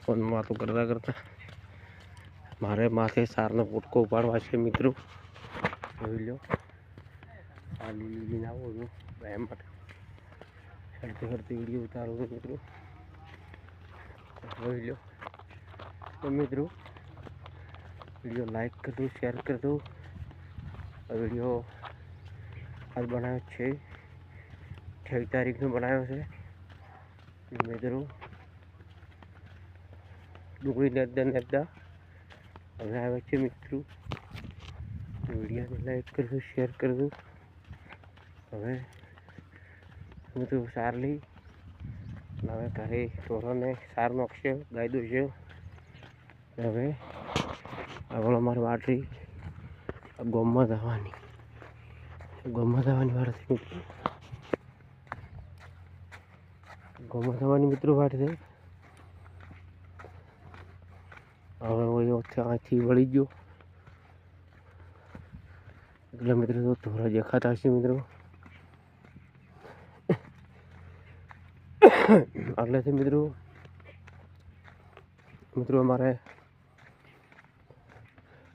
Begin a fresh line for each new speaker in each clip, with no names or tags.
Phone में बातों करता करता मारे माथे सारनो पुटको उपाड़वा छे मित्रों। જોઈ લો આ લીલી ના આવો એમ માટે હરતી હરતી વિડીયો ઉતારો છો મિત્રો। જોઈ લો तो मित्रों वीडियो लाइक कर दो, शेयर कर दो। वीडियो आज बनाया 6 तारीख में बनाया है मित्रों। डूंगरी नेदा नेदा हमें आवे छे मित्रों। वीडियो ने लाइक कर दो, शेयर कर दो। हमें मित्रों सार ली हमें घरे ढोरों ने सार नाखशे, गाय दूधशे। हमें આગળ અમારી વાટરી ગોમમાં જવાની વાટ છે મિત્રો। ગોમમાં જવાની મિત્રો વાટ છે। હવે અહીંથી વળી ગયો એટલે મિત્રો તો થોડા દેખાતા હશે મિત્રો। એટલેથી મિત્રો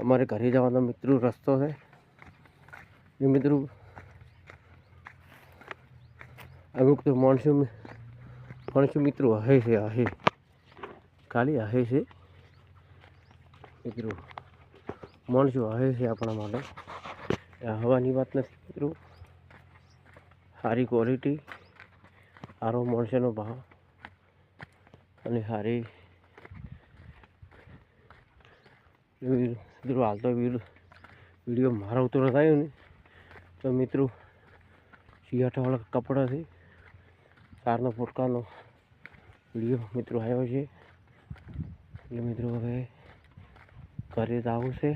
અમાरे घरे जवाना मित्रों रस्तो है ये मित्रों। अमुक तो मानसू मित्रों आहे से आहे खाली आहे से मित्रों। मानसू आहे से अपना माटे हवानी बात नहीं मित्रों। सारी क्वॉलिटी सारो माणसोनो भाव अने सारी मित्रों हाल तो वीडियो मारा उतर थयो ने तो मित्रों सियाटा वाला कपड़ा से सारना पोटका वीडियो मित्रों आयो है। એટલે મિત્રો હવે ઘરે જવું છે,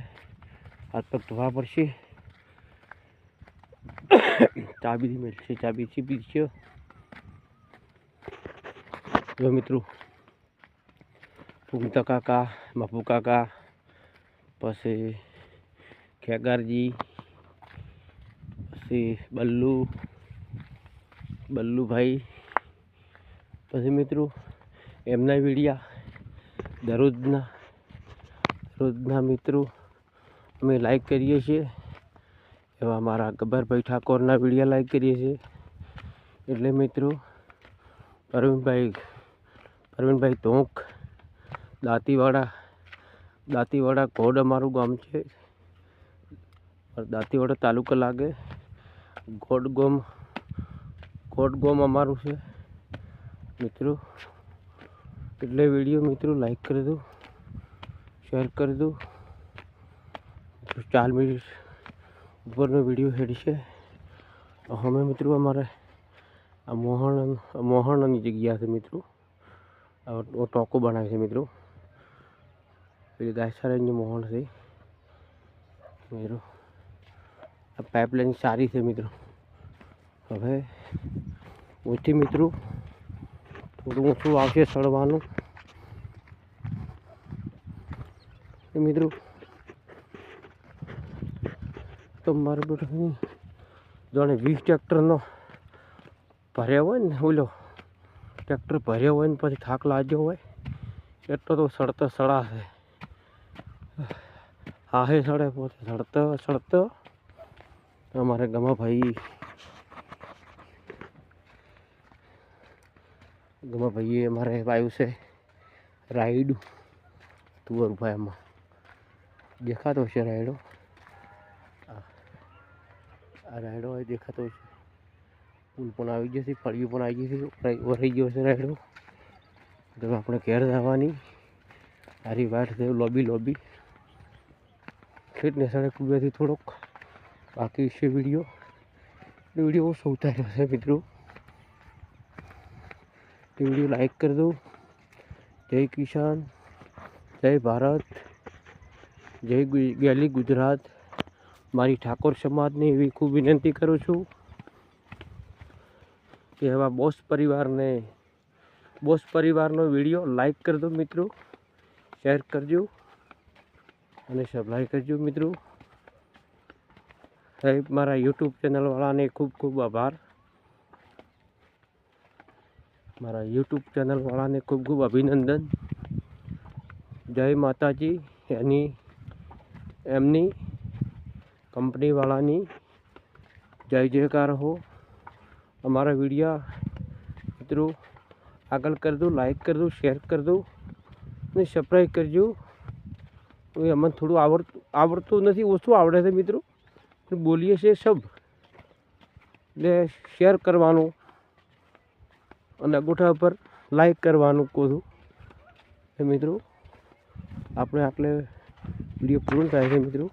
હાથ પગ ધોવા પડશે। ચાબી મળશે, ચાબી ચીપી છે જો મિત્રો। ફૂમતા કાકા, બાપુ કાકા, પછી ખેગારજી, પછી બલ્લુ ભાઈ, પછી મિત્રો એમના વિડિયા દરરોજના મિત્રો અમે લાઈક કરીએ છીએ। એવા મારા ગબ્બરભાઈ ઠાકોરના વિડિયા લાઈક કરીએ છીએ। એટલે મિત્રો પરવીનભાઈ ધોંક दातीवाड़ा कोड अमारू गाम है। दातीवाड़ा तालुका लागे कोड गाम अमारू है मित्रों। એટલે वीडियो मित्रों लाइक कर दो, शेयर कर दो। 4 मिनट ऊपर में वीडियो हेड है। हमें मित्रों अमारे मोहन जगह से मित्रों वो टोको बनाए थे मित्रों। गाय सारे मोहन से मित्रों पाइपलाइन सारी से मित्रों। हमें वो मित्रों थोड़ा ऊँचू आवशे सड़वानुं मित्रों। तो मारे बेटा जाने 20 ट्रेक्टर नो भर्या हो ओलो ट्रेक्टर भर्या हो पछी थाक लाग्यो हो एटलो तो सड़ता सड़ा है। आहे सड़े पोते सड़ता हमारे गमा भाई हमारे वायु से राइड तुअर भाई अम्मा देखा तो है राइडो राइडो देखा तो फूल पण आई गई फड़ियों पण आई गई वराई गयो है राइडो। तो अपने घेर जवानी सारी वाट से लॉबी फिटनेस थी थोड़ोक बाकी से वीडियो वो सौता है मित्रों। वीडियो लाइक कर दो। जय किसान, जय भारत, जय गैली गुजरात। मारी ठाकोर समाज ने एवी खूब विनंती करूँ छूँ कि एवा बोस परिवार वीडियो लाइक कर दो मित्रों, शेयर करजो અને સબસ્ક્રાઇબ કરજો મિત્રો। સાહેબ મારા યુટ્યુબ ચેનલ વાળાને ખૂબ ખૂબ આભાર। મારા યુટ્યુબ ચેનલવાળાને ખૂબ ખૂબ અભિનંદન. જય માતાજી. એમની કંપનીવાળાની જય જયકાર હો. અમારા વિડીયા મિત્રો આગળ કરી દો, લાઈક કરી દો, શેર કરી દો અને સબસ્ક્રાઈબ કરજો. હવે અમને થોડું આવડતું નથી, ઓછું આવડે છે મિત્રો, બોલીએ છીએ સબ. એટલે શેર કરવાનું અને અંગૂઠા ઉપર લાઈક કરવાનું કહું છું મિત્રો. આપણે આટલે વિડીયો પૂર્ણ થાય છે મિત્રો.